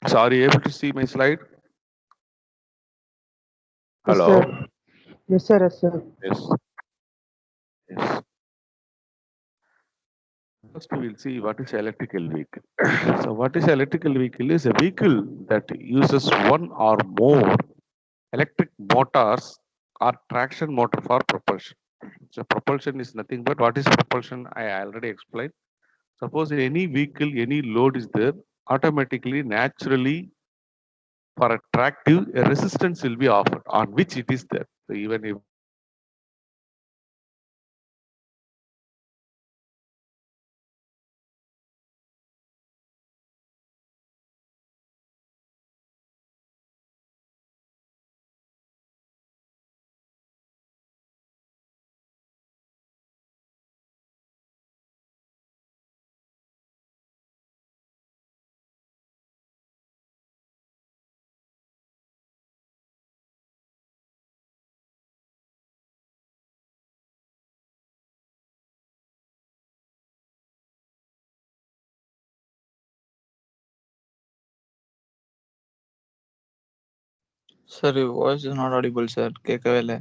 So are you able to see my slide? Yes, sir. Hello. Yes, sir. Yes, sir. Yes. Yes. First, we will see what is electrical vehicle. So, what is electrical vehicle? Is a vehicle that uses one or more electric motors or traction motor for propulsion. So, propulsion is nothing but what is propulsion? I already explained. Suppose any vehicle, any load is there, automatically, naturally, for attractive, a resistance will be offered on which it is there. So, even if Sir, your voice is not audible, sir. കേൾക്കവല്ലേ?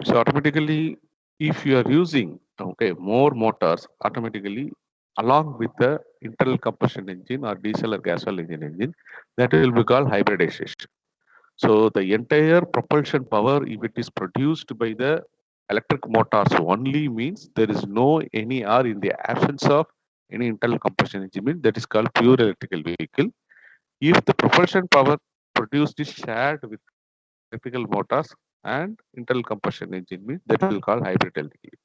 so automatically, if you are using more motors, automatically along with the internal combustion engine or diesel or gasoil engine, that will be called hybridization. So the entire propulsion power, if it is produced by the electric motors only, means there is no any or in the absence of any internal combustion engine, means that is called pure electrical vehicle. If the propulsion power produced is shared with electrical motors and internal combustion engine, means that will call hybrid electric.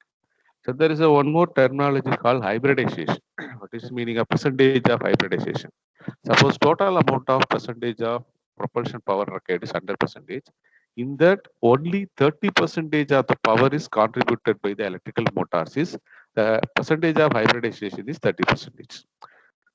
So there is a one more terminology called hybridization. What is the meaning of percentage of hybridization? Suppose total amount of percentage of propulsion power required is 100 percentage. In that, only 30 percentage of the power is contributed by the electrical motors. Is the percentage of hybridization is 30 percentage.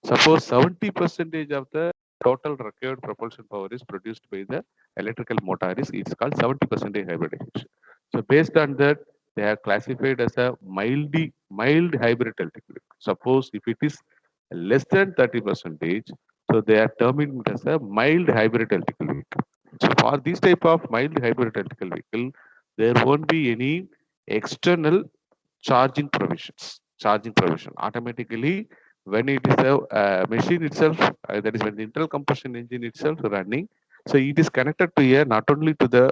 Suppose 70 percentage of the total required propulsion power is produced by the electrical motor is it's called 70 percentage hybridization. So based on that, they are classified as a mild hybrid electrical. Suppose if it is less than 30 percentage, so they are terming it as a mild hybrid electrical vehicle. So for this type of mild hybrid electrical vehicle, there won't be any external charging provisions. Charging provision automatically when it is a machine itself, that is when the internal combustion engine itself running. So it is connected to a not only to the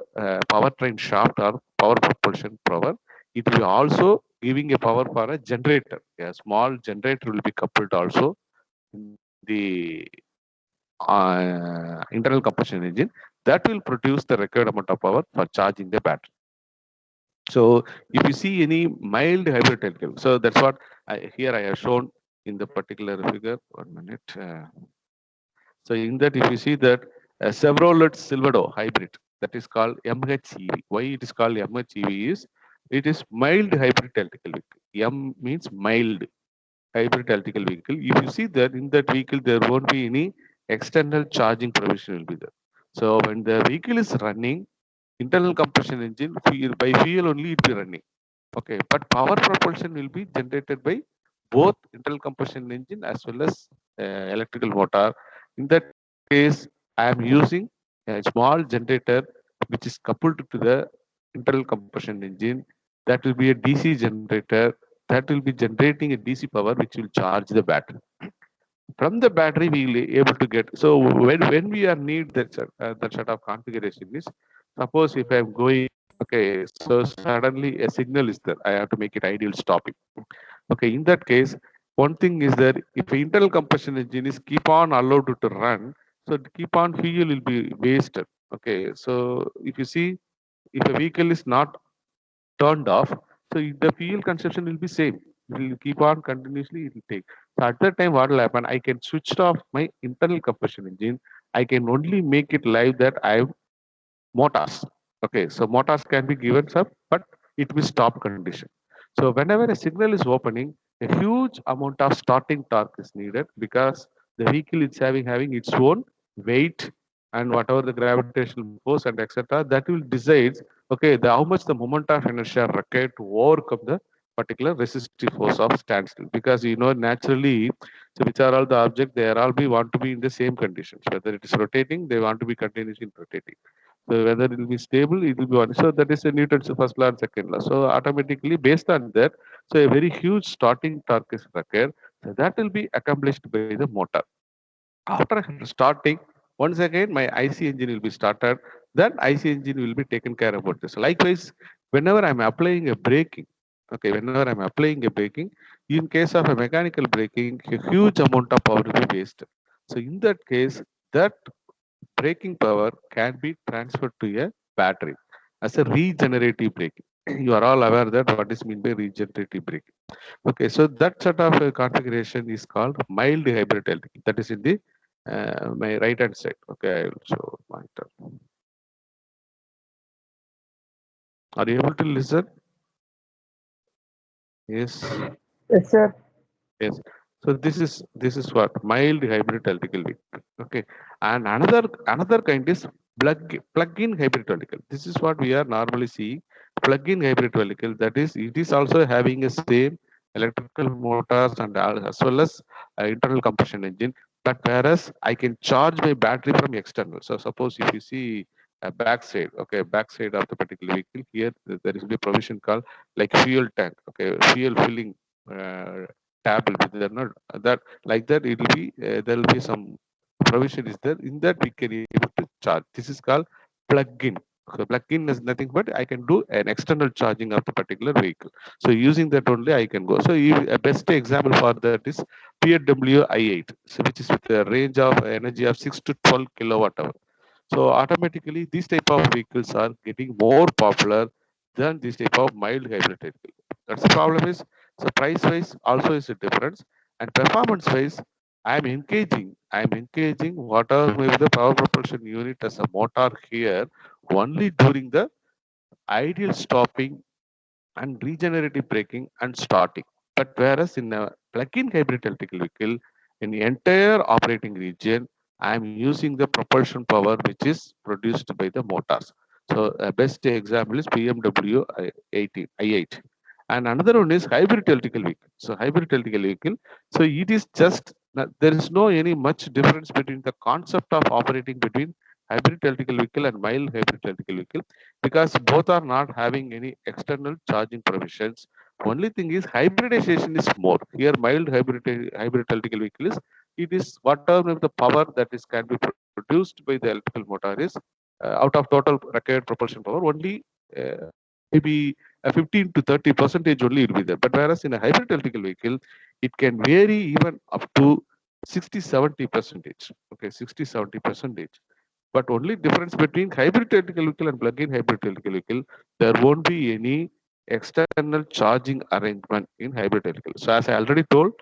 powertrain shaft or power propulsion power, it will also giving a power for a generator. A small generator will be coupled also in the internal combustion engine. that will produce the required amount of power for charging the battery. So if you see any mild hybrid electrical, so that's what here I have shown in the particular figure. 1 minute. So in that, if you see that Chevrolet Silverado hybrid, that is called MHEV. Why it is called MHEV is it is mild hybrid electrical vehicle. M means mild hybrid electrical vehicle. If you see that in that vehicle, there won't be any external charging provision will be there. So when the vehicle is running, internal combustion engine by fuel only it will be running. Okay, but power propulsion will be generated by both internal combustion engine as well as electrical motor. In that case, I am using a small generator which is coupled to the internal combustion engine. That will be a DC generator that will be generating a DC power which will charge the battery. From the battery, we will be able to get. So when we are need that sort of configuration is, suppose if I am going, okay, so suddenly a signal is there. I have to make it ideal stopping. Okay, in that case, one thing is that if internal combustion engine is keep on allowed to run, so keep on fuel will be wasted. Okay, so if you see, if a vehicle is not turned off, so the fuel consumption will be same. It will keep on continuously, it will take. So at that time, what will happen? I can switch off my internal combustion engine. I can only make it live that I have motors. Okay, so motors can be given up, but it will stop condition. So whenever a signal is opening, a huge amount of starting torque is needed because the vehicle is having its own weight and whatever the gravitational force and etc. That will decide okay how much the moment of inertia required to overcome the particular resistive force of standstill. Because naturally, so which are all the objects, they are all be want to be in the same conditions. Whether it is rotating, they want to be continuously rotating. So whether it will be stable, it will be one. So that is a Newton's first law and second law. So automatically based on that, so a very huge starting torque is required. So that will be accomplished by the motor. After starting, once again my IC engine will be started. Then IC engine will be taken care about this. Likewise, whenever I'm applying a braking, okay, whenever I'm applying a braking, in case of a mechanical braking, a huge amount of power will be wasted. So in that case, that braking power can be transferred to a battery as a regenerative braking. You are all aware that what is meant by regenerative braking. Okay, so that sort of configuration is called mild hybrid electric. That is in the my right hand side. Okay, I will show monitor. Are you able to listen? Yes. Yes, sir. Yes. So this is what mild hybrid electrical vehicle. Okay, and another kind is plug-in hybrid vehicle. This is what we are normally seeing. Plug-in hybrid vehicle. That is, it is also having a same electrical motors and as well as internal combustion engine. But whereas I can charge my battery from external. So suppose if you see a backside, okay, backside of the particular vehicle, here there is a provision called like fuel tank. Okay, fuel filling. Tab will be there, not that like that it will be there will be some provision is there. In that we can able to charge. This is called plug-in. So plug-in is nothing but I can do an external charging of the particular vehicle. So using that only I can go. So a best example for that is PW i8, so which is with a range of energy of 6 to 12 kilowatt hour. So automatically these type of vehicles are getting more popular than this type of mild hybrid vehicle. That's the problem is, so price wise also is a difference, and performance wise I'm engaging whatever maybe the power propulsion unit as a motor here only during the ideal stopping and regenerative braking and starting. But whereas in a plug-in hybrid electrical vehicle, in the entire operating region, I am using the propulsion power which is produced by the motors. So a best example is BMW i8. And another one is hybrid electrical vehicle. So hybrid electrical vehicle. So it is just there is no any much difference between the concept of operating between hybrid electrical vehicle and mild hybrid electrical vehicle, because both are not having any external charging provisions. Only thing is hybridization is more. Here mild hybrid electrical vehicle is, it is whatever the power that is can be produced by the electrical motor is out of total required propulsion power only maybe 15 to 30 percentage only will be there. But whereas in a hybrid electrical vehicle, it can vary even up to 60 70 percentage. Okay, 60 70 percentage. But only difference between hybrid electrical vehicle and plug-in hybrid electrical vehicle, there won't be any external charging arrangement in hybrid electrical. So as I already told,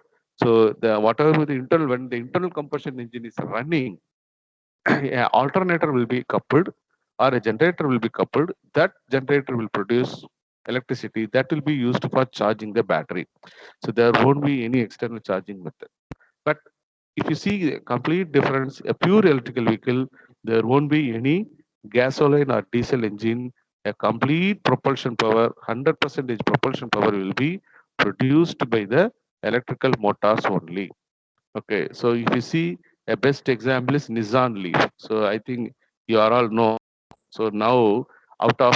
so the whatever the internal when the internal combustion engine is running, an alternator will be coupled or a generator will be coupled. That generator will produce electricity that will be used for charging the battery. So there won't be any external charging method. But if you see a complete difference, a pure electrical vehicle, there won't be any gasoline or diesel engine. A complete propulsion power, 100% propulsion power will be produced by the electrical motors only. Okay, so if you see a best example is Nissan Leaf. So I think you are all know. So now out of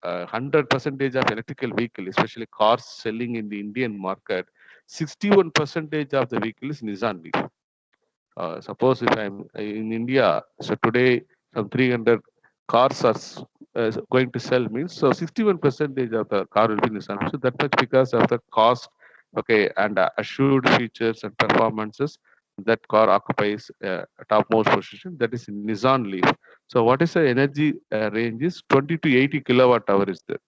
100 percentage of electrical vehicle, especially cars selling in the Indian market, 61 percentage of the vehicle is Nissan Leaf. Suppose if I'm in India, so today some 300 cars are going to sell means so 61 percentage of the car will be Nissan. So that much because of the cost, okay, and assured features and performances that car occupies topmost position. That is Nissan Leaf. So what is the energy range is 20 to 80 kilowatt hour is there.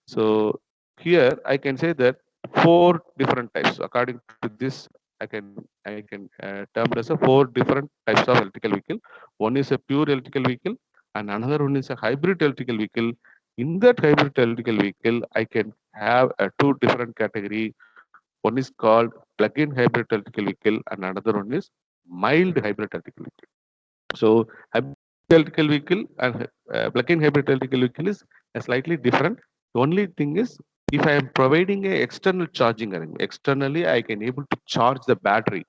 So here I can say that four different types according to this I can term it as a four different types of electrical vehicle. One is a pure electrical vehicle, and another one is a hybrid electrical vehicle. In that hybrid electrical vehicle, I can have a two different category. One is called plug-in hybrid electrical vehicle, and another one is mild hybrid electrical vehicle. So hybrid electrical vehicle and plug-in hybrid electrical vehicle is slightly different. The only thing is if I am providing a external charging arrangement, externally I can able to charge the battery.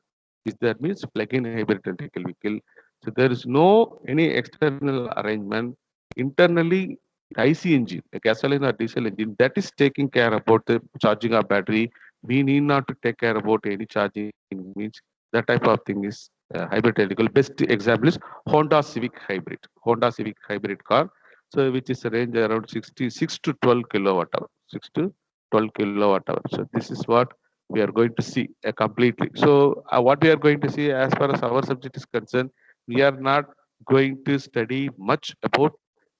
Is that means plug-in hybrid electrical vehicle. So there is no any external arrangement. Internally, IC engine, a gasoline or diesel engine, that is taking care about the charging of battery. We need not to take care about any charging means that type of thing is hybrid electrical. Best example is Honda Civic Hybrid. Honda Civic Hybrid car, so which is a range around 66 to 12 kilowatt hour. 6 to 12 kilowatt hour. So this is what we are going to see completely. So what we are going to see as far as our subject is concerned, we are not going to study much about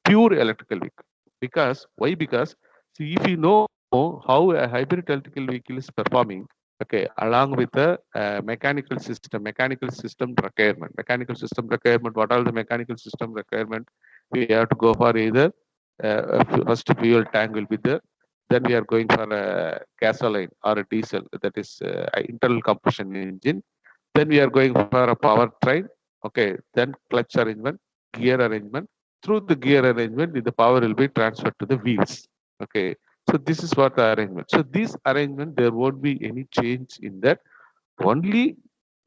pure electrical vehicle. Because why? Because see, if you know how a hybrid electrical vehicle is performing, okay, along with the mechanical system requirement. Mechanical system requirement. What are the mechanical system requirement? We have to go for either first fuel tank will be there. Then we are going for a gasoline or a diesel, that is internal combustion engine. Then we are going for a power train. Okay. Then clutch arrangement, gear arrangement. Through the gear arrangement, the power will be transferred to the wheels. Okay. So this is what the arrangement. So this arrangement, there won't be any change in that. Only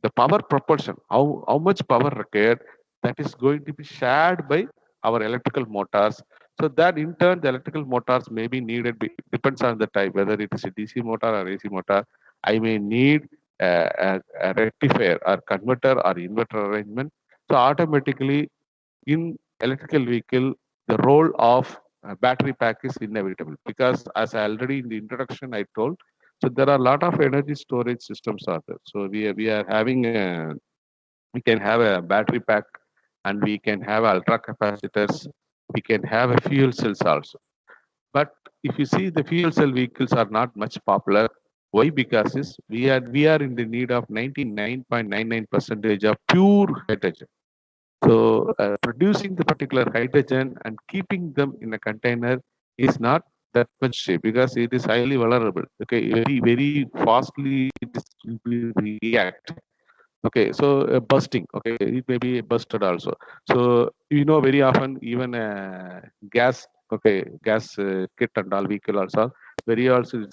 the power propulsion, how much power required, that is going to be shared by our electrical motors. So that in turn, the electrical motors may be needed, depends on the type, whether it is a DC motor or AC motor. I may need a rectifier or converter or inverter arrangement. So automatically in electrical vehicle, the role of battery pack is inevitable because as I already in the introduction I told, so there are a lot of energy storage systems are there. So we are having we can have a battery pack and we can have ultra capacitors. We can have a fuel cells also. But if you see the fuel cell vehicles are not much popular. Why? Because is we are in the need of 99.99 percentage of pure hydrogen. So producing the particular hydrogen and keeping them in a container is not that much safe because it is highly vulnerable. Okay, very fastly it will be react. Okay, so busting. Okay, it may be busted also. So very often even gas. Okay, gas kit and all vehicle also very also is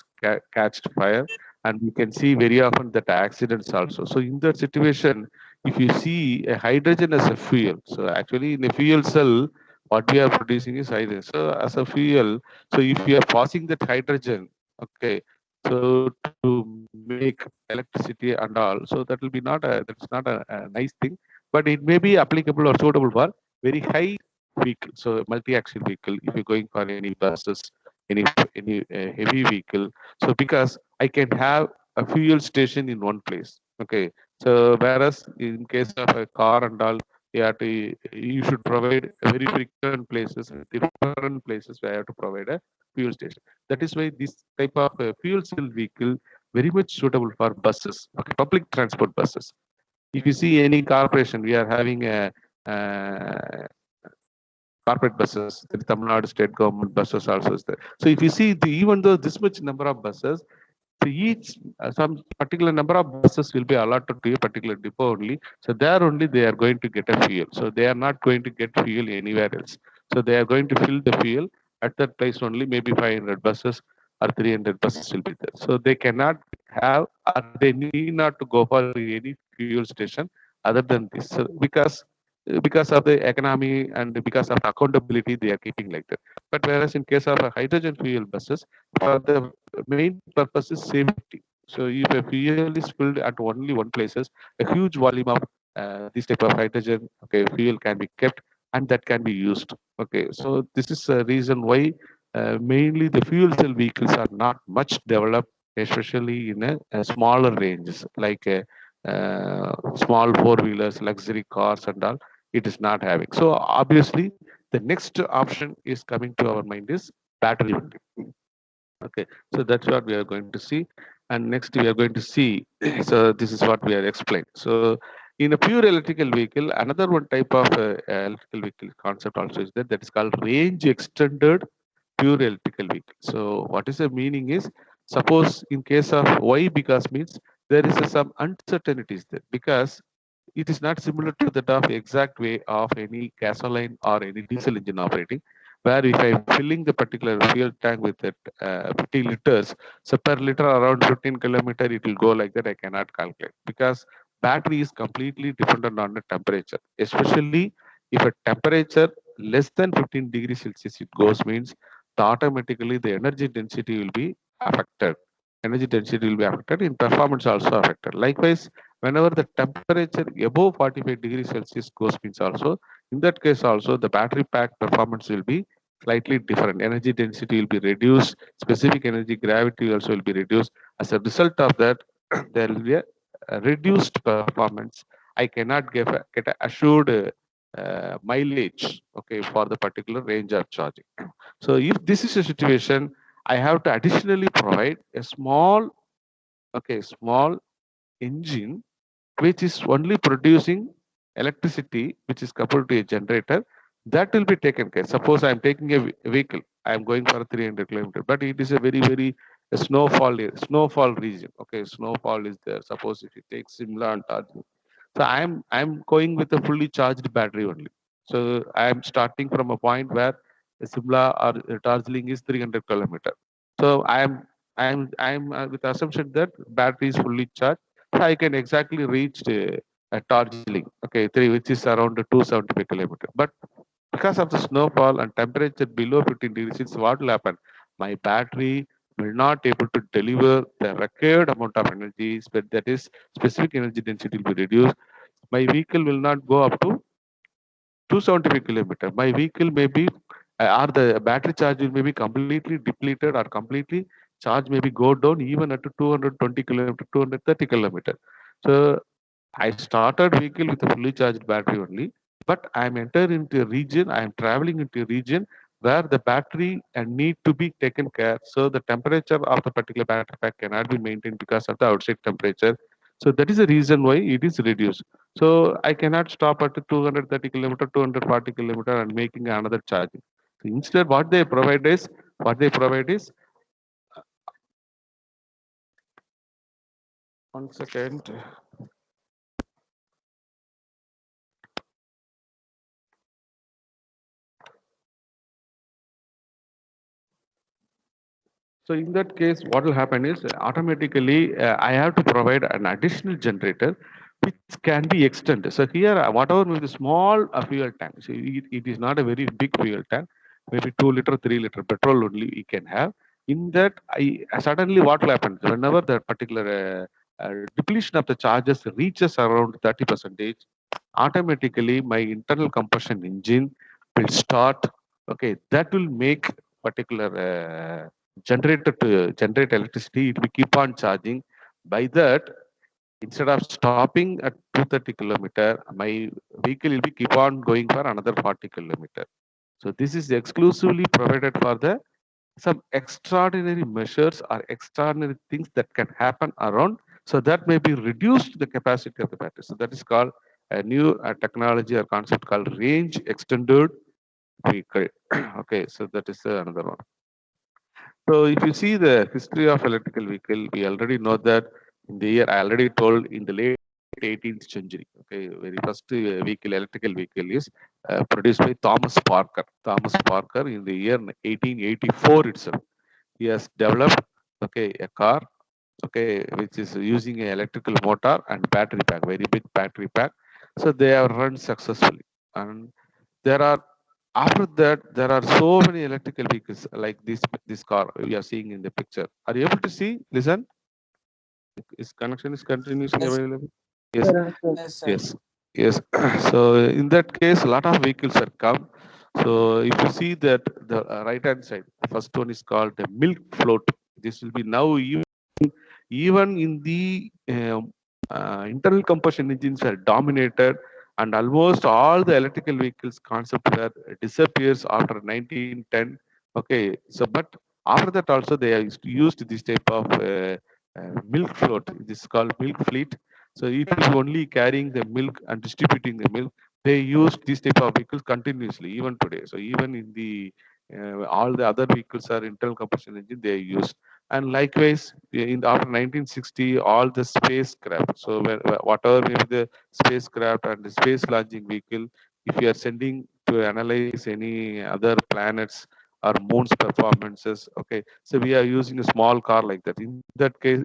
catched fire, and we can see very often that accidents also. So in that situation, if you see a hydrogen as a fuel, so actually in a fuel cell, what we are producing is hydrogen. So as a fuel, so if you are passing that hydrogen, okay, so to make electricity and all, so that's not a nice thing, but it may be applicable or suitable for very high vehicle. So multi-axle vehicle, if you're going for any buses, any heavy vehicle. So because I can have a fuel station in one place. Okay. So whereas in case of a car and all, you should provide very frequent places, different places where you have to provide a fuel station. That is why this type of fuel cell vehicle very much suitable for buses, okay, public transport buses. If you see any corporation, we are having a uh, corporate buses, the Tamil Nadu state government buses also is there. So if you see even though this much number of buses, so each some particular number of buses will be allotted to a particular depot only. So there only they are going to get a fuel. So they are not going to get fuel anywhere else. So they are going to fill the fuel at that place only. Maybe 500 buses or 300 buses will be there. So they cannot have, or they need not to go for any fuel station other than this. So because of the economy and because of accountability, they are keeping like that. But whereas in case of a hydrogen fuel buses, for the main purpose is safety. So if a fuel is filled at only one places, a huge volume of this type of hydrogen, okay, fuel can be kept and that can be used. Okay, so this is a reason why mainly the fuel cell vehicles are not much developed, especially in a smaller ranges like small four wheelers, luxury cars, and all. It is not having. So obviously, the next option is coming to our mind is battery only. Okay, so that's what we are going to see. And next we are going to see, so this is what we are explained. So in a pure electrical vehicle, another one type of electrical vehicle concept also is there, that is called range extended pure electrical vehicle. So what is the meaning is, suppose in case of why, because means there is some uncertainties there, because it is not similar to that of exact way of any gasoline or any diesel engine operating, where if I'm filling the particular fuel tank with it 50 liters, so per liter around 15 kilometer it will go like that. I cannot calculate because battery is completely dependent on the temperature, especially if a temperature less than 15 degrees Celsius it goes, means the automatically the energy density will be affected. Energy density will be affected, in performance also affected. Likewise, whenever the temperature above 45 degrees Celsius goes, means also in that case also the battery pack performance will be slightly different. Energy density will be reduced, specific energy gravity also will be reduced. As a result of that, there will be a reduced performance. I cannot get a assured mileage, okay, for the particular range of charging. So if this is a situation, I have to additionally provide a small, okay, small engine which is only producing electricity, which is coupled to a generator, that will be taken care. Suppose I am taking a vehicle, I am going for 300 kilometers, but it is a very snowfall region. Okay, snowfall is there. Suppose if you take Simla and Darjeeling, so I'm going with a fully charged battery only. So I am starting from a point where Simla or Darjeeling is 300 kilometers. So I'm with the assumption that battery is fully charged, so I can exactly reach Darjeeling, okay, which is around 275 kilometers. But because of the snowfall and temperature below 15 degrees Celsius, what will happen? My battery will not able to deliver the required amount of energy, but that is specific energy density will be reduced. My vehicle will not go up to 275 kilometer. My vehicle may be, or the battery charge will maybe completely depleted or completely charge maybe go down even at 220 kilometer, 230 kilometer. So I started vehicle with a fully charged battery only, but I am entered into a region, I am traveling into a region where the battery need to be taken care. So the temperature of the particular battery pack cannot be maintained because of the outside temperature. So that is the reason why it is reduced. So I cannot stop at 230 kilometer, 240 kilometer and making another charging. So instead, what they provide is 1 second. So in that case, what will happen is automatically I have to provide an additional generator which can be extended. So here, whatever with the small fuel tank, so it is not a very big fuel tank, maybe 2 liter, 3 liter petrol only we can have. In that, I suddenly what will happen whenever the particular depletion of the charges reaches around 30%, automatically my internal combustion engine will start. Okay, that will make particular generator to generate electricity. It will keep on charging. By that, Instead of stopping at 230 kilometer, my vehicle will be keep on going for another 40 kilometer. So this is exclusively provided for the some extraordinary measures or extraordinary things that can happen around, so that may be reduced the capacity of the battery. So that is called a new technology or concept called range extended vehicle. Okay, so that is another one. So if you see the history of electrical vehicle, we already know that in the year, I already told, in the late 18th century, okay, very first vehicle, electrical vehicle is produced by Thomas Parker. Thomas Parker in the year 1884 itself, he has developed, okay, a car, okay, which is using an electrical motor and battery pack, very big battery pack. So they have run successfully, and there are, after that, there are so many electrical vehicles like this car we are seeing in the picture. Are you able to see? Listen, is connection is continuously Yes, available? Yes, Yes, sir. yes, sir. yes, yes. So in that case, a lot of vehicles are come. So if you see that the right hand side, the first one is called the milk float. This will be now even in the internal combustion engines are dominated, and almost all the electrical vehicles concept were disappears after 1910. Okay, so but after that also they have used this type of milk float. This is called milk fleet. So it is only carrying the milk and distributing the milk. They use this type of vehicles continuously even today. So even in the all the other vehicles are internal combustion engine they use. And likewise, in after 1960, all the spacecraft. So whatever may be the spacecraft and the space launching vehicle, if you are sending to analyze any other planets or moon's performances, okay. So we are using a small car like that. In that case,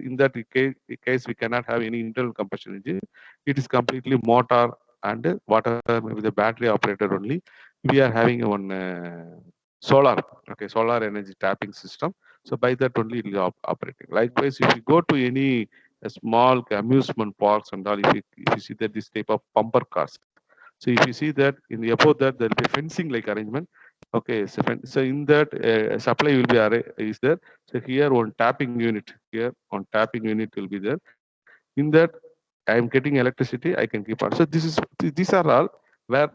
we cannot have any internal combustion engine. It is completely motor and whatever maybe the battery operated only. We are having one solar, okay, solar energy tapping system. So by that only it is operating. Likewise, if you go to any small amusement parks and all, if you see that this type of bumper cars. So if you see that in the above that there will be fencing like arrangement. Okay, so, so in that supply will be is there. So here one tapping unit, here one tapping unit will be there. In that I am getting electricity, I can keep on. So these are all where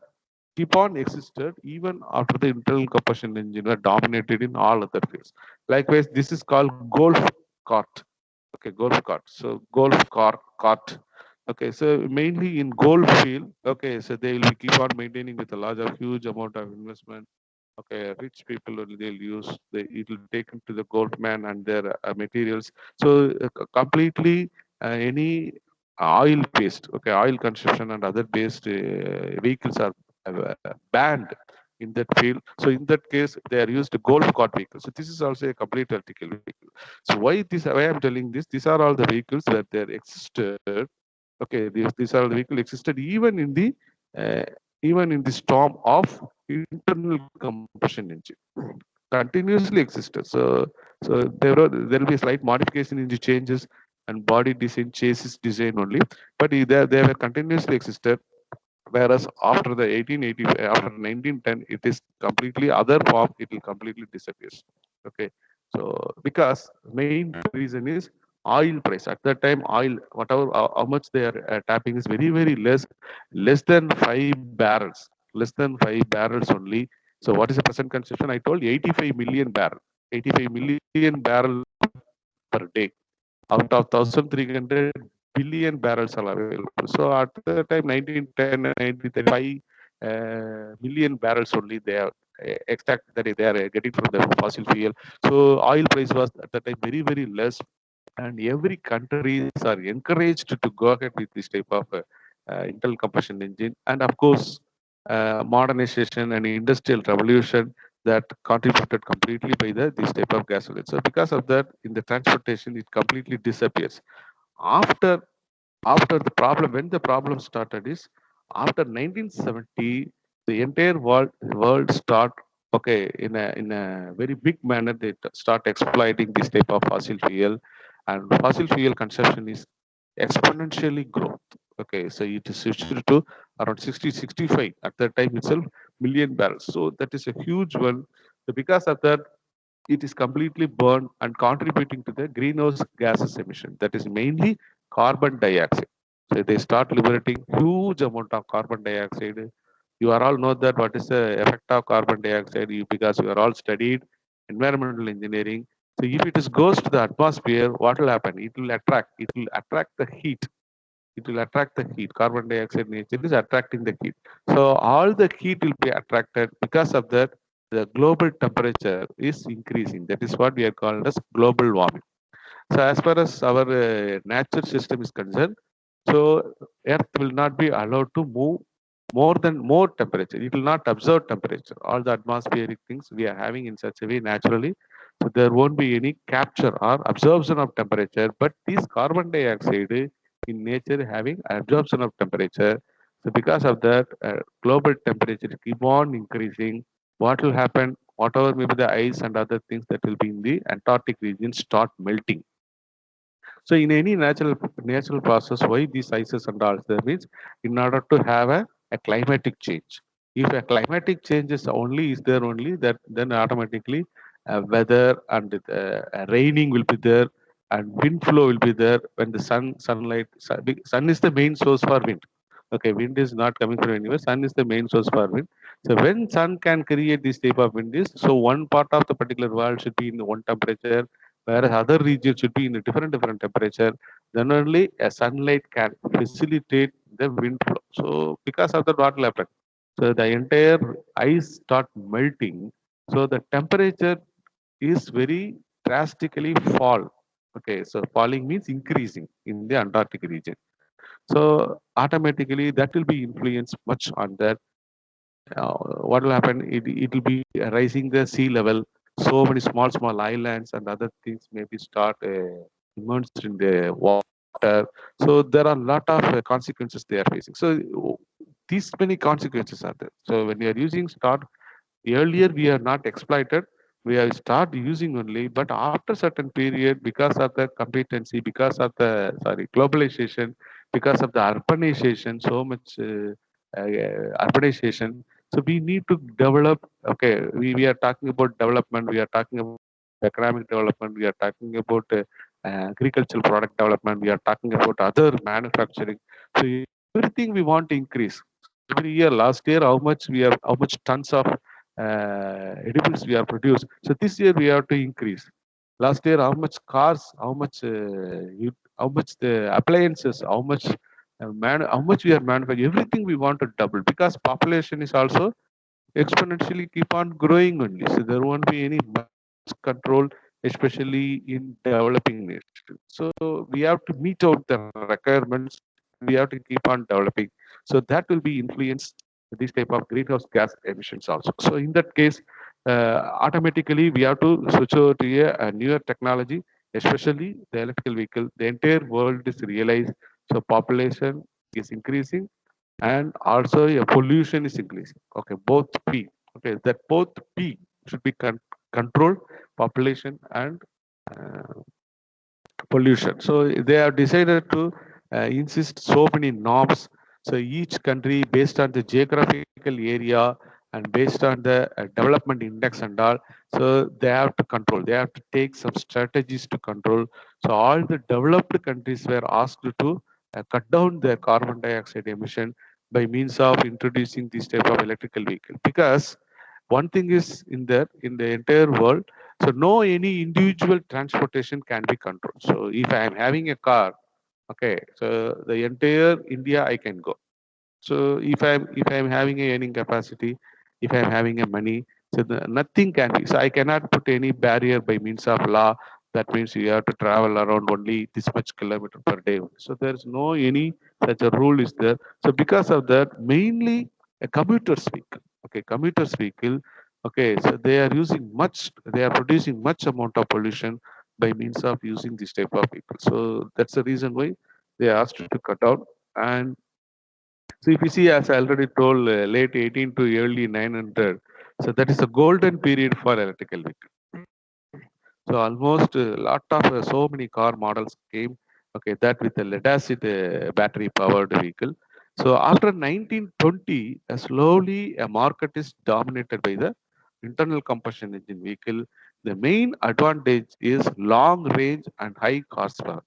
keep on existed even after the internal combustion engine were dominated in all other fields. Likewise, this is called golf cart. Okay, golf cart. So cart. Okay, so mainly in golf field. Okay, so they will keep on maintaining with a large of huge amount of investment. Okay, rich people they'll use. It will take into the golf man and their materials. So completely any oil based, okay, oil consumption and other based vehicles are banned in that field. So in that case, they are used golf cart vehicles. So this is also a complete electrical vehicle. So why I'm telling this? These are all the vehicles that there existed. Okay, these are the vehicles existed even in the storm of internal combustion engine, continuously existed. So there will be a slight modification in the changes and body design, chassis design only, but they were continuously existed. Whereas after the 1880, after 1910, it is completely other form. It will completely disappears. Okay, so because main reason is oil price. At that time, oil whatever how much they are tapping is very less than 5 barrels, less than 5 barrels only. So what is the present consumption? I told 85 million barrel, 85 million barrel per day out of 1,300 billion barrels are available. So at the time, 1910 and 1935, million barrels only they are extract that they are getting from the fossil fuel. So oil price was at the time very less, and every countries are encouraged to go ahead with this type of internal combustion engine. And of course, modernization and industrial revolution that contributed completely by this type of gasoline. So because of that, in the transportation, it completely disappears. After after the problem, when the problem started is after 1970, the entire world start, okay, in a very big manner they start exploiting this type of fossil fuel, and fossil fuel consumption is exponentially growth. Okay, so it is switched to around 60-65 at that time itself million barrels. So that is a huge one. So because of that, it is completely burned and contributing to the greenhouse gases emission. That is mainly carbon dioxide. So they start liberating huge amount of carbon dioxide. You are all know that what is the effect of carbon dioxide, because you are all studied environmental engineering. So if it is goes to the atmosphere, what will happen? It will attract. It will attract the heat. It will attract the heat. Carbon dioxide nature is attracting the heat. So all the heat will be attracted. Because of that, the global temperature is increasing. That is what we are called as global warming. So as far as our nature system is concerned, so Earth will not be allowed to move more temperature. It will not absorb temperature. All the atmospheric things we are having in such a way naturally. So there won't be any capture or absorption of temperature. But this carbon dioxide in nature having absorption of temperature. So because of that, global temperature keep on increasing. What will happen? Whatever maybe the ice and other things that will be in the Antarctic region start melting. So in any natural process, why these ices and all there means in order to have a climatic change. If a climatic change is there only, that then automatically weather and raining will be there, and wind flow will be there when the sun is the main source for wind. Okay, wind is not coming from anywhere. Sun is the main source for wind. So when sun can create this type of wind is, so one part of the particular world should be in one temperature, whereas other regions should be in a different temperature. Then only a sunlight can facilitate the wind flow. So because of that, what will happen? So the entire ice start melting. So the temperature is very drastically fall. Okay, so falling means increasing in the Antarctic region. So automatically that will be influenced much on that. What will happen? It will be rising the sea level. So many small islands and other things maybe start immersed in the water. So there are a lot of consequences they are facing. So these many consequences are there. So when you are using start earlier, we are not exploited. We are start using only, but after certain period, because of the competency, because of the globalization, because of the urbanization, so much urbanization. So we need to develop. Okay, we are talking about development. We are talking about economic development. We are talking about agricultural product development. We are talking about other manufacturing. So everything we want to increase. Every year, last year, how much tons of edibles we are produced. So this year we have to increase. Last year, how much cars, how much the appliances, how much we are manufacturing. Everything we want to double because population is also exponentially keep on growing only. So there won't be any much control, especially in developing nations. So we have to meet out the requirements and we have to keep on developing. So that will be influenced this type of greenhouse gas emissions also. So in that case, automatically we have to switch over to a newer technology, especially the electrical vehicle. The entire world is realized. So population is increasing and also a pollution is increasing. Okay, both P. Okay, that both P should be controlled, population and uh, pollution. So they have decided to insist so many norms. So each country based on the geographical area and based on the development index and all. So they have to control. They have to take some strategies to control. So all the developed countries were asked to cut down their carbon dioxide emission by means of introducing this type of electrical vehicle. Because one thing is in the entire world, so no any individual transportation can be controlled. So if I am having a car, okay, so the entire India I can go. So if I'm having a earning capacity, if I'm having a money, so nothing can be. So I cannot put any barrier by means of law. That means you have to travel around only this much kilometer per day. So there is no any such a rule is there. So because of that, mainly a commuter's vehicle. Okay, commuter's vehicle. Okay, so they are using much. They are producing much amount of pollution by means of using this type of vehicle. So that's the reason why they asked to cut down. And so if you see, as I already told, late 18 to early 900, so that is a golden period for electrical vehicle. So almost a lot of so many car models came, okay, that with a lead acid battery powered vehicle. So after 1920, slowly a market is dominated by the internal combustion engine vehicle. The main advantage is long range and high horsepower.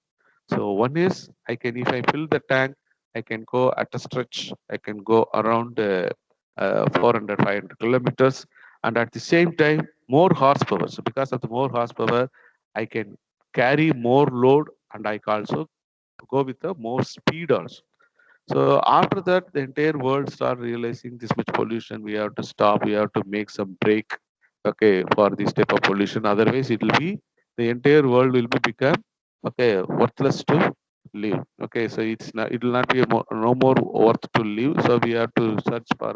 So one is I can if I fill the tank. I can go at a stretch, I can go around 400, 500 kilometers, and at the same time, more horsepower. So because of the more horsepower, I can carry more load, and I can also go with the more speed also. So after that, the entire world start realizing this much pollution. We have to stop. We have to make some break, okay, for this type of pollution. Otherwise, it will be the entire world will be become okay worthless to live. Okay, so it's not. It will not be no more worth to live. So we have to search for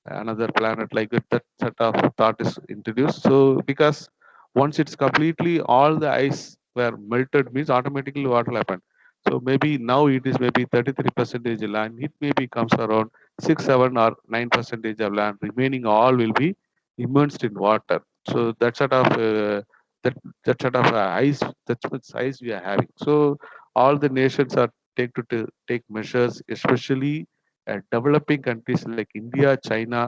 another planet like that. That set of thought is introduced. So because once it's completely all the ice were melted means automatically what will happen? So maybe now it is maybe 33 percentage land. It maybe comes around 6, 7 or 9 percentage of land. Remaining all will be immersed in water. So that sort of that sort of ice, that's much ice we are having. So all the nations are to take measures, especially developing countries like India, China,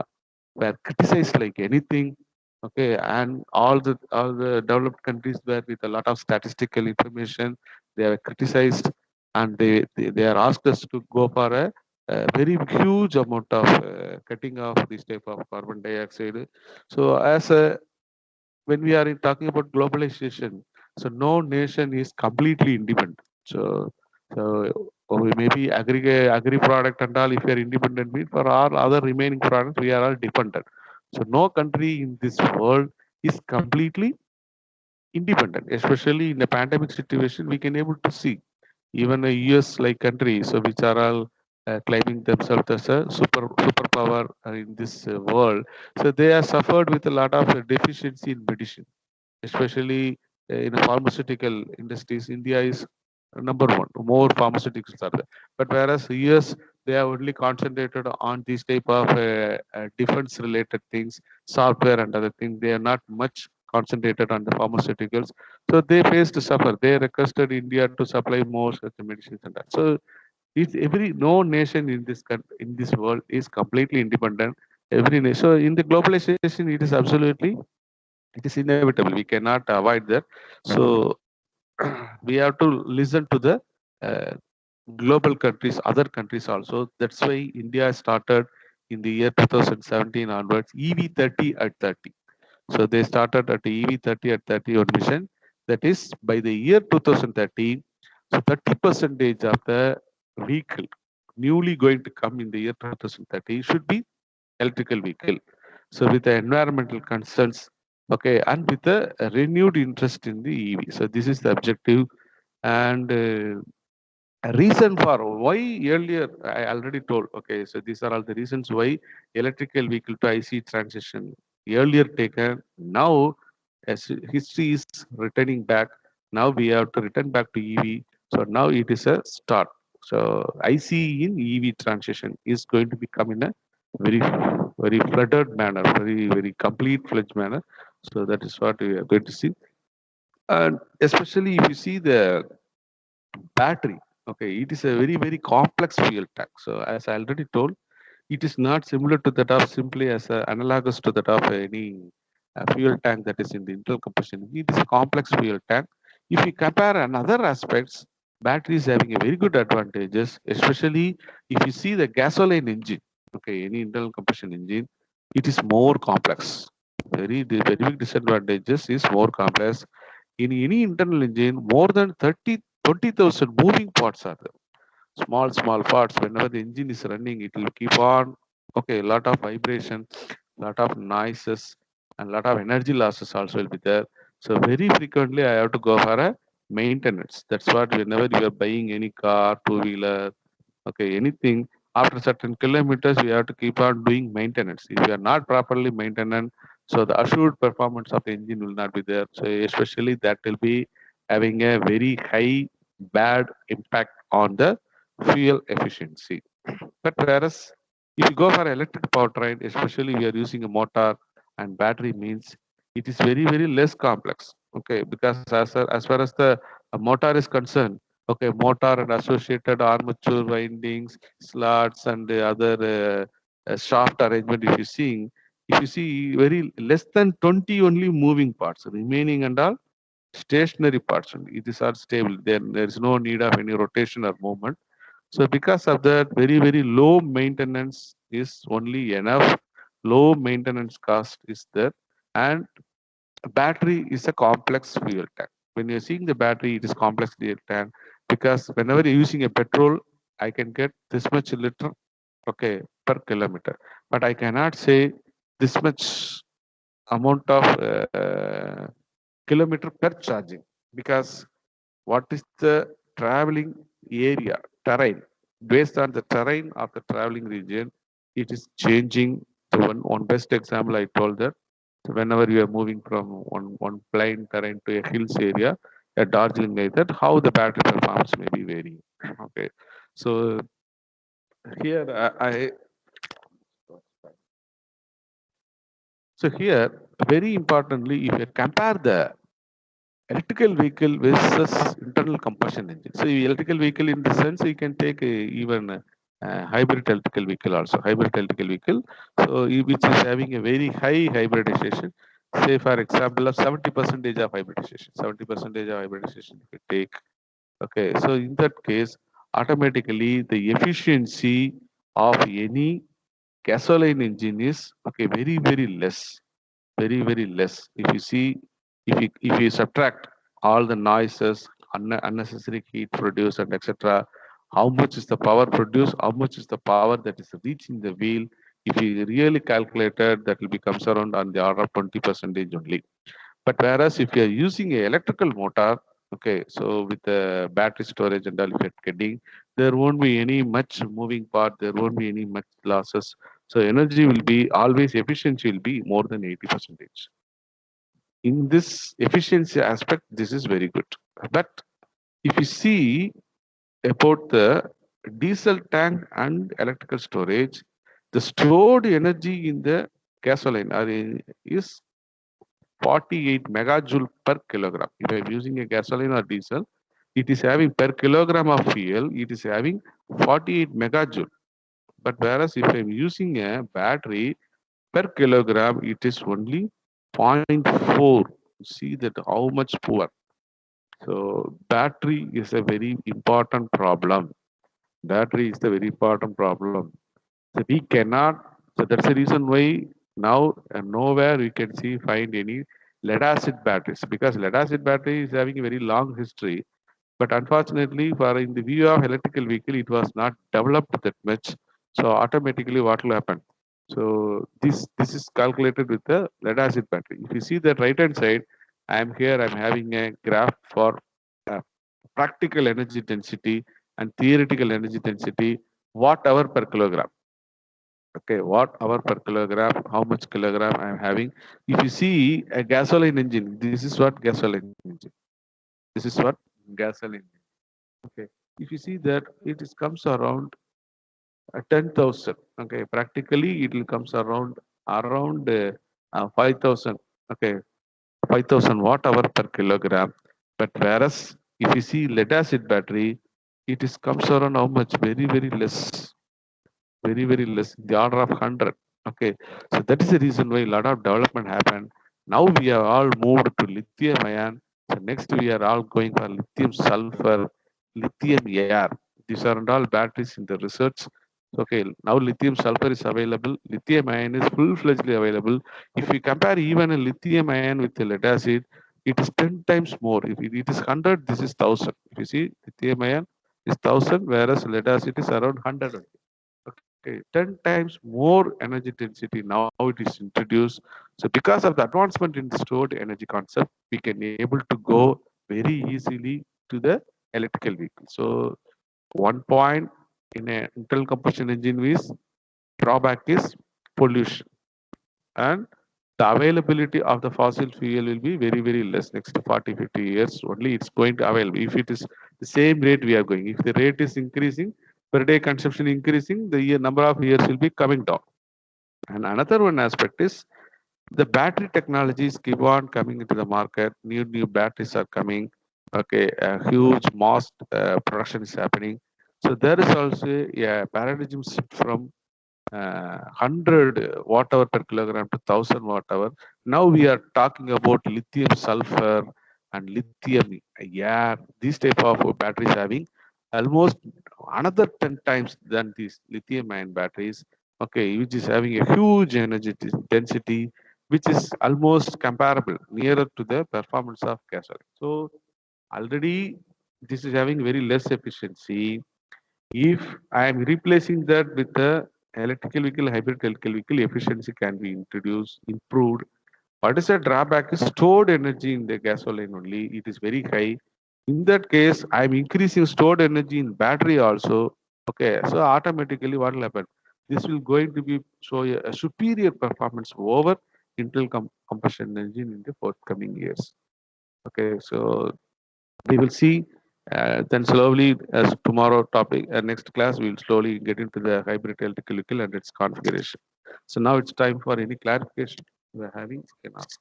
were criticized like anything. Okay, and all the developed countries were with a lot of statistical information. They are criticized, and they are asked us to go for a very huge amount of cutting off this type of carbon dioxide. So as a when we are talking about globalization, so no nation is completely independent. So we maybe agri product and all, if we are independent, mean for all other remaining products, we are all dependent. So no country in this world is completely independent, especially in a pandemic situation, we can able to see even a US like country, so which are all claiming themselves as a superpower in this world. So they are suffered with a lot of deficiency in medicine, especially in pharmaceutical industries. India is number one, more pharmaceuticals are there. But whereas US, they are only concentrated on these type of defense related things, software and other things. They are not much concentrated on the pharmaceuticals. So they faced to suffer. They requested India to supply more such medicines and that. So it's every no nation in in this world is completely independent. Every nation. So in the globalization, it is absolutely, it is inevitable. We cannot avoid that. So we have to listen to the uh, global countries, other countries also. That's why India started in the year 2017 onwards EV30 at 30. So they started at EV30 at 30 on mission. That is by the year 2030. So 30 percentage of the vehicle newly going to come in the year 2030 should be electrical vehicle. So with the environmental concerns, okay, and with a renewed interest in the EV. So this is the objective, and a reason for why earlier I already told. Okay, so these are all the reasons why electrical vehicle to IC transition earlier taken. Now, as history is returning back, now we have to return back to EV. So now it is a start. So IC in EV transition is going to become in a very very flooded manner, very complete fledged manner. So that is what we are going to see, and especially if you see the battery. Okay, it is a very complex fuel tank. So as I already told, it is not similar to that of simply as a analogous to that of any fuel tank that is in the internal combustion engine. It is a complex fuel tank. If you compare another aspects, battery is having a very good advantages, especially if you see the gasoline engine. Okay, any internal combustion engine, it is more complex. Very big disadvantages is more complex. In any internal engine, more than 20,000 moving parts are there. Small parts. Whenever the engine is running, it will keep on. Okay, a lot of vibration, lot of noises, and lot of energy losses also will be there. So very frequently, I have to go for a maintenance. That's what whenever you are buying any car, two wheeler, okay, anything, after certain kilometers, we have to keep on doing maintenance. If you are not properly maintained, so the assured performance of the engine will not be there. So especially that will be having a very high bad impact on the fuel efficiency. But whereas if you go for electric powertrain, especially we are using a motor and battery means it is very less complex. Okay, because as far as the motor is concerned, okay, motor and associated armature windings, slots, and the other shaft arrangement. If you see very less than 20 only moving parts, remaining and all stationary parts only. It is all stable. There is no need of any rotation or movement. So because of that, very, very low maintenance is only enough. Low maintenance cost is there. And battery is a complex fuel tank. When you're seeing the battery, it is complex fuel tank because whenever you're using a petrol, I can get this much liter, okay, per kilometer. But I cannot say this much amount of kilometer per charging because what is the traveling area terrain based on the terrain of the traveling region, it is changing. The one best example I told that whenever you are moving from one plain terrain to a hills area, a Darjeeling like that, how the battery performance may be varying. Okay, so here so here very importantly, if you compare the electrical vehicle versus internal combustion engine. So electrical vehicle in the sense you can take even hybrid electrical vehicle also. Hybrid electrical vehicle, so which is having a very high hybridization. Say for example, of 70% of hybridization. 70% of hybridization you can take. Okay, so in that case, automatically the efficiency of any gasoline engine is okay very less, very less. If you see, if you subtract all the noises, unnecessary heat produced and etc., how much is the power produced, how much is the power that is reaching the wheel, if you really calculated, that will becomes around on the order of 20% only. But whereas if you are using a electrical motor, okay, so with the battery storage and all, if you're getting, there won't be any much moving part, there won't be any much losses. So energy will be always, efficiency will be more than 80%. In this efficiency aspect, this is very good. But if you see about the diesel tank and electrical storage, the stored energy in the gasoline is 48 megajoule per kilogram. If I'm using a gasoline or diesel, it is having per kilogram of fuel, it is having 48 megajoule. But whereas if I'm using a battery per kilogram, it is only zero point 0.4. See that how much poor. So battery is a very important problem. Battery is the very important problem. So we cannot. So that's the reason why now nowhere we can see find any lead acid batteries because lead acid battery is having a very long history. But unfortunately, for in the view of electrical vehicle, it was not developed that much. So automatically, what will happen? So this is calculated with the lead acid battery. If you see the right hand side, I am here. I'm having a graph for uh, practical energy density and theoretical energy density watt hour per kilogram. Okay, watt hour per kilogram, how much kilogram I am having. If you see a gasoline engine, this is what gasoline engine. This is what gasoline. Okay, if you see that it is comes around 10,000. Okay, practically it will comes around 5,000. Okay, 5,000 watt hour per kilogram. But whereas if you see lead acid battery, it is comes around how much? Very less, very less, in the order of 100. Okay, so that is the reason why a lot of development happened. Now we are all moved to lithium ion. So next we are all going for lithium sulfur, lithium air. These are all batteries in the research. Okay, now lithium sulfur is available. Lithium ion is full-fledgedly available. If we compare even a lithium ion with a lead acid, it is 10 times more. If it is 100, this is 1,000. If you see lithium ion is 1,000, whereas lead acid is around 100. Okay, 10 times more energy density now it is introduced. So because of the advancement in the stored energy concept, we can able to go very easily to the electrical vehicle. So one point in an internal combustion engine is drawback is pollution, and the availability of the fossil fuel will be very less next 40-50 years only it's going to avail. If it is the same rate we are going, if the rate is increasing, per day consumption increasing, the number of years will be coming down. And another one aspect is the battery technologies keep on coming into the market. New batteries are coming. Okay, a huge mass production is happening. So there is also a paradigm shift from 100 watt hour per kilogram to 1,000 watt hour. Now we are talking about lithium sulfur and lithium air. These type of batteries having almost another 10 times than these lithium ion batteries, okay, which is having a huge energy density, which is almost comparable, nearer to the performance of gasoline. So already this is having very less efficiency. If I am replacing that with the electrical vehicle, hybrid electrical vehicle, efficiency can be introduced, improved. What is the drawback is stored energy in the gasoline only. It is very high. In that case, I am increasing stored energy in battery also. Okay, so automatically what will happen? This will going to be show a superior performance over internal combustion engine in the forthcoming years. Okay, so we will see then slowly as tomorrow topic next class we will slowly get into the hybrid electrical vehicle and its configuration. So now it's time for any clarification we are having, you can ask.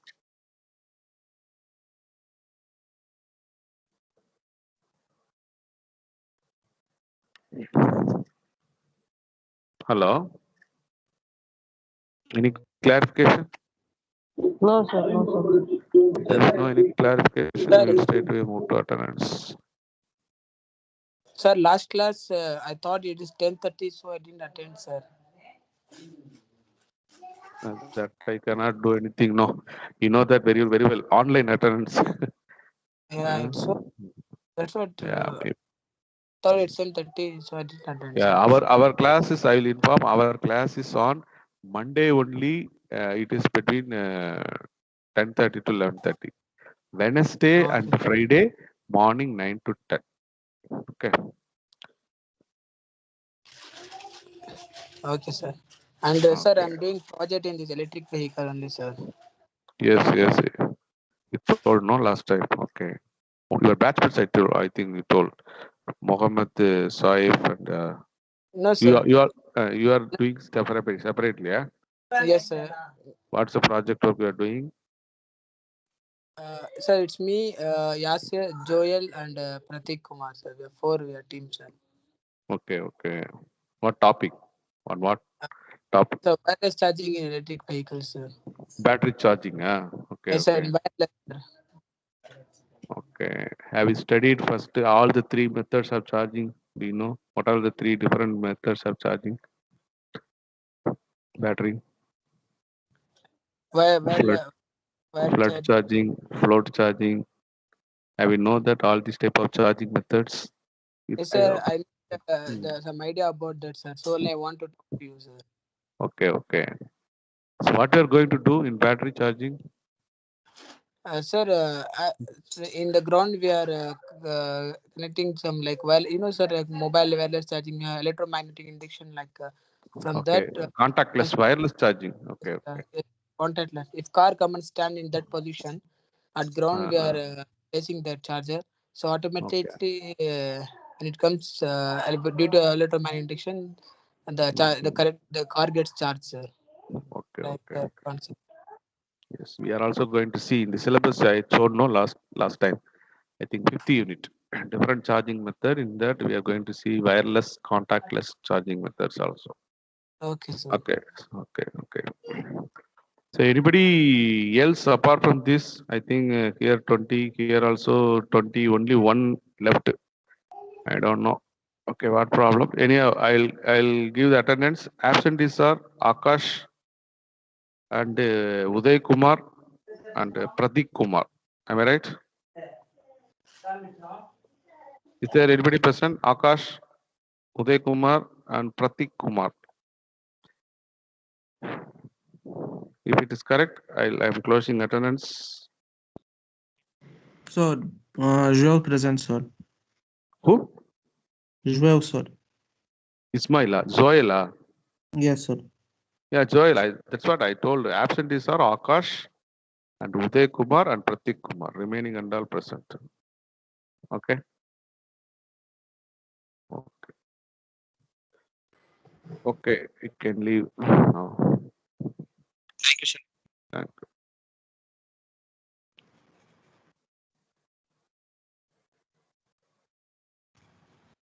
Hello, any clarification? No, sir. No, sir. If there is no any clarification, we Sir, will straight away move to attendance. sir, last class I thought it is 10:30, so I didn't attend, sir. That I cannot do anything. No, you know that very very well. Online attendance. Yeah, it's so that's what Yeah, thought it's 10:30, so I didn't attend, yeah. sir. Our classes, I will inform. Our class is on Monday only. It is between 10:30 to 11:30. Wednesday and Okay, Friday morning 9 to 10. Okay. okay, sir. And sir, Okay. I'm doing project in this electric vehicle only, sir. Yes, yes. You told no last time. Okay. Your batchmates, I think you told Mohammed Saif and No, you sir. are you are doing separately. Yeah. Yes, sir. What's the project work you are doing? Sir, it's me, Yasir, Joel, and Pratik Kumar, sir. We are team, sir. Okay, okay. What topic? On what topic? So wireless charging in electric vehicles, sir. Battery charging. Okay, Yes, sir. okay, In wireless, sir. okay. Have you studied first all the three methods of charging? Do you know what are the three different methods of charging battery? Flood, Wire flood charging. charging, float charging. Have you know that all these type of charging methods? It, Yes, sir. I hmm, some idea about that, sir. So only I want to talk to you, sir. okay, okay. So what you are going to do in battery charging? Sir, so in the ground we are connecting some like sir, like mobile wireless charging, electromagnetic induction, like from that Okay, contactless wireless charging. Okay, okay. contactless. If car come and stand in that position, at ground we are Uh-huh. placing that charger. So Okay. automatically when it comes due to electromagnetic induction, the Mhm. correct the car gets charged, sir. Okay, Like okay. concept. Yes, we are also going to see in the syllabus I showed no last time. I think 50 unit. Different charging method. In that we are going to see wireless contactless charging methods also. Okay, sir. Okay, okay, okay. So anybody else apart from this? I think here 20, here also 20, only one left. I don't know. Okay, what problem? Anyhow, I'll give the attendance. Absentees are Akash and Uday Kumar and Pratik Kumar. Am I right? Is there anybody present? Akash, Uday Kumar, and Pratik Kumar. If it is correct, I'm closing attendance. Sir, Joel present, sir. Who? Joel, sir. Ismaila, Zoela. Yes, sir. Yeah, Joel. That's what I told. Absentees are Akash and Uday Kumar and Pratik Kumar. Remaining and all present. Okay. Okay. Okay. You can leave now. Thank you, sir. Thank